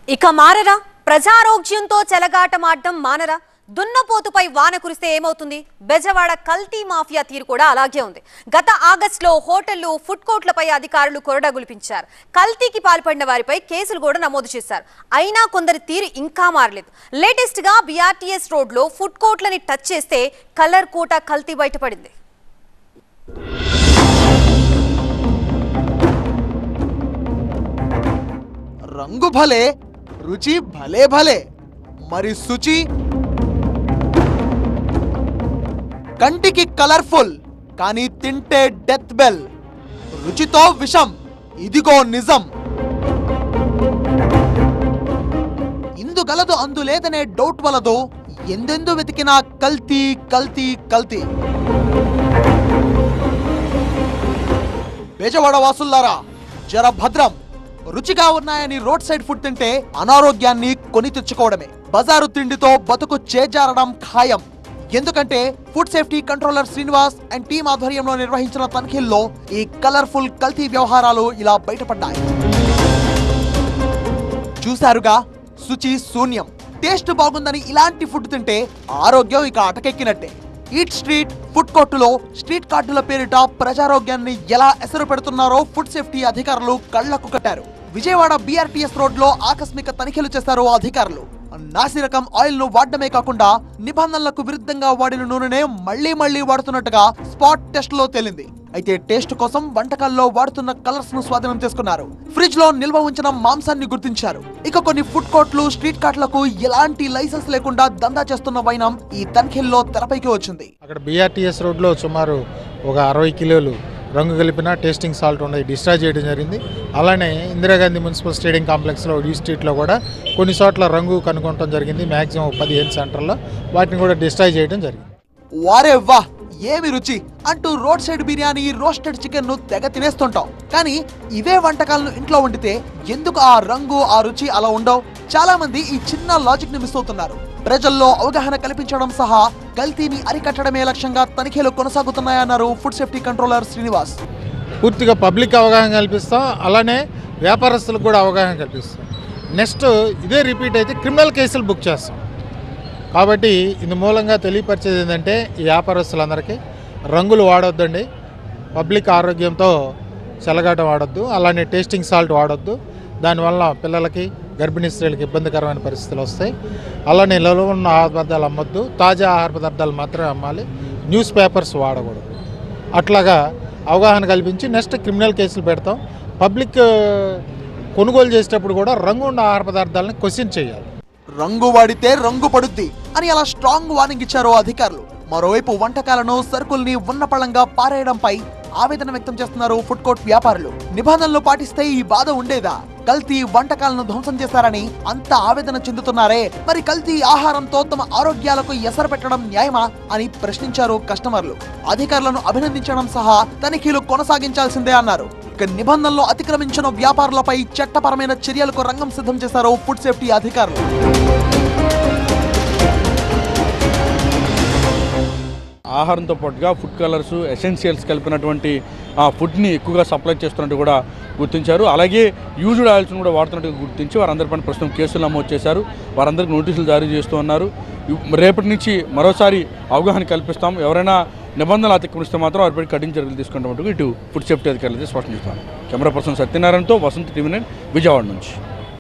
ఇక మారరా ప్రజారోగ్యంతో చెలగాటమాడడం మానరా దున్నపోతుపై వాన కురిస్తే ఏమవుతుంది? బెజవాడ కల్తీ మాఫియా తీరు కూడా అలాగే ఉంది. గత ఆగస్టులో హోటళ్లు ఫుడ్ కోర్టులపై అధికారులు కొరడాగులిపించారు. కల్తీకి పాల్పడిన వారిపై కేసులు కూడా నమోదు చేశారు. అయినా కొందరి తీరు ఇంకా మారలేదు. లేటెస్ట్ గా BRTS రోడ్ లో ఫుడ్ కోర్టులని టచ్ చేస్తే కలర్ కోట కల్తీ బయటపడింది. రంగు భలే, రుచి భలే భలే, మరి శుచి కంటికి కలర్ఫుల్, కానీ తింటే డెత్ బెల్. రుచితో విషం, ఇదిగో నిజం. ఇందుగలదు అందులేదనే డౌట్ వలదు, ఎందెందు వెతికినా కల్తీ కల్తీ కల్తీ. బెజవాడ వాసుల్లారా, జర భద్రం. రుచిగా ఉన్నాయని రోడ్ సైడ్ ఫుడ్ తింటే అనారోగ్యాన్ని కొని తెచ్చుకోవడమే. బజారు తిండితో బతుకు చేజారడం ఖాయం. ఎందుకంటే food safety controller Srinivas and team ఆధ్వర్యంలో నిర్వహించిన తనిఖీల్లో ఈ కలర్ఫుల్ కల్తీ వ్యవహారాలు ఇలా బయటపడ్డాయి. చూశారుగా, శుచి శూన్యం. టేస్ట్ బాగుందని ఇలాంటి ఫుడ్ తింటే ఆరోగ్యం ఇక అటకెక్కినట్టే. ఈట్ స్ట్రీట్ ఫుడ్ కోర్టులో స్ట్రీట్ కార్డుల పేరిట ప్రజారోగ్యాన్ని ఎలా ఎసరు పెడుతున్నారో ఫుడ్ సేఫ్టీ అధికారులు కళ్లకు కట్టారు. విజయవాడ BRTS రోడ్ లో ఆకస్మిక తనిఖీలు చేశారు అధికారులు. నాసిరకం ఆయిల్ ను వాడడమే కాకుండా నిబంధనలకు విరుద్ధంగా వాడిన నూనెనే మళ్లీ వాడుతున్నట్టుగా స్పాట్ టెస్ట్ లో తేలింది. అయితే టేస్ట్ కోసం వంటకాల్లో వాడుతున్న కలర్స్ ను స్వాధీనం చేసుకున్నారు. ఫ్రిడ్జ్ లో నిల్వ ఉంచిన మాంసాన్ని గుర్తించారు. ఇక కొన్ని ఫుడ్ కోర్టులు స్ట్రీట్ కార్ట్లకు ఎలాంటి లైసెన్స్ లేకుండా దందా చేస్తున్న వైనం ఈ తనిఖీల్లో తెరపైకి వచ్చింది. అక్కడ BRTS రోడ్ లో సుమారు ఒక 60 కిలోలు రంగు కలిపిన టేస్టింగ్ సాల్ట్ ఉన్నది డిశ్చార్జ్ చేయడం జరిగింది. అలానే ఇందిరాగాంధీ మున్సిపల్ స్టేడియం కాంప్లెక్స్లో ఈ స్ట్రీట్లో కూడా కొన్ని చోట్ల రంగు కనుగొనడం జరిగింది. మ్యాక్సిమం 15 సెంటర్లో వాటిని కూడా డిశ్చార్జ్ చేయడం జరిగింది. వారే వా, ఏమి రుచి అంటూ road side biryani, roasted chicken ను తెగ తినేస్తుంటాం. కానీ ఇవే వంటకాలను ఇంట్లో వండితే ఎందుకు ఆ రంగు, ఆ రుచి అలా ఉండవు? చాలా మంది ఈ చిన్న లాజిక్ ని మిస్ అవుతున్నారు. ప్రజల్లో అవగాహన కల్పించడం సహా కల్తీని అరికట్టడమే లక్ష్యంగా తనిఖీలు కొనసాగుతున్నాయన్నారు ఫుడ్ సేఫ్టీ కంట్రోలర్ శ్రీనివాస్. పూర్తిగా పబ్లిక్ అవగాహన కల్పిస్తాం, అలానే వ్యాపారస్తులకు కూడా అవగాహన కల్పిస్తాం. నెక్స్ట్ ఇదే రిపీట్ అయితే క్రిమినల్ కేసులు బుక్ చేస్తాం. కాబట్టి ఇందు మూలంగా తెలియపరిచేది ఏంటంటే ఈ వ్యాపారస్తులందరికీ రంగులు వాడొద్దండి, పబ్లిక్ ఆరోగ్యంతో చెలగాటం వాడొద్దు, అలానే టేస్టింగ్ సాల్ట్ వాడొద్దు. దానివల్ల పిల్లలకి, గర్భిణీ స్త్రీలకు ఇబ్బందికరమైన పరిస్థితులు వస్తాయి. అలానే నిల్వ ఉన్న ఆహార పదార్థాలు అమ్మొద్దు, తాజా ఆహార పదార్థాలు మాత్రమే అమ్మాలి, న్యూస్ పేపర్స్ వాడకూడదు. అట్లాగా అవగాహన కల్పించి నెక్స్ట్ క్రిమినల్ కేసులు పెడతాం. పబ్లిక్ కొనుగోలు చేసేటప్పుడు కూడా రంగు ఉన్న ఆహార పదార్థాలను క్వశ్చన్ చేయాలి. రంగు వాడితే రంగు పడుద్ది అని అలా స్ట్రాంగ్ వార్నింగ్ ఇచ్చారు అధికారులు. మరోవైపు వంటకాలను, సరుకుల్ని ఉన్నపళంగా పారేయడంపై ఆవేదన వ్యక్తం చేస్తున్నారు ఫుడ్ కోర్ట్ వ్యాపారులు. నిబంధనలు పాటిస్తే ఈ బాధ ఉండేదా? కల్తీ వంటకాలను ధ్వంసం చేశారని అంత ఆవేదన చెందుతున్నారే, మరి కల్తీ ఆహారంతో తమ ఆరోగ్యాలకు ఎసరు పెట్టడం న్యాయమా అని ప్రశ్నించారు కస్టమర్లు. అధికారులను అభినందించడం సహా తనిఖీలు కొనసాగించాల్సిందే అన్నారు. ఇక నిబంధనలు అతిక్రమించిన వ్యాపారులపై చట్టపరమైన చర్యలకు రంగం సిద్ధం చేశారు ఫుడ్ సేఫ్టీ అధికారులు. ఆహారంతో పాటుగా ఫుడ్ కలర్స్, ఎసెన్షియల్స్ కలిపినటువంటి ఫుడ్ని ఎక్కువగా సప్లై చేస్తున్నట్టు కూడా గుర్తించారు. అలాగే యూజ్డ్ ఆయిల్స్ని కూడా వాడుతున్నట్టుగా గుర్తించి వారందరిపైన ప్రస్తుతం కేసులు నమోదు చేశారు. వారందరికీ నోటీసులు జారీ చేస్తూ ఉన్నారు. రేపటి నుంచి మరోసారి అవగాహన కల్పిస్తాం. ఎవరైనా నిబంధనలు అతిక్రమిస్తే మాత్రం వారిపై కఠిన చర్యలు తీసుకుంటామంటూ ఇటు ఫుడ్ సేఫ్టీ అధికారులు స్పష్టం చేస్తున్నారు. కెమెరా పర్సన్ సత్యనారాయణతో వసంత్, TV9 విజయవాడ నుంచి.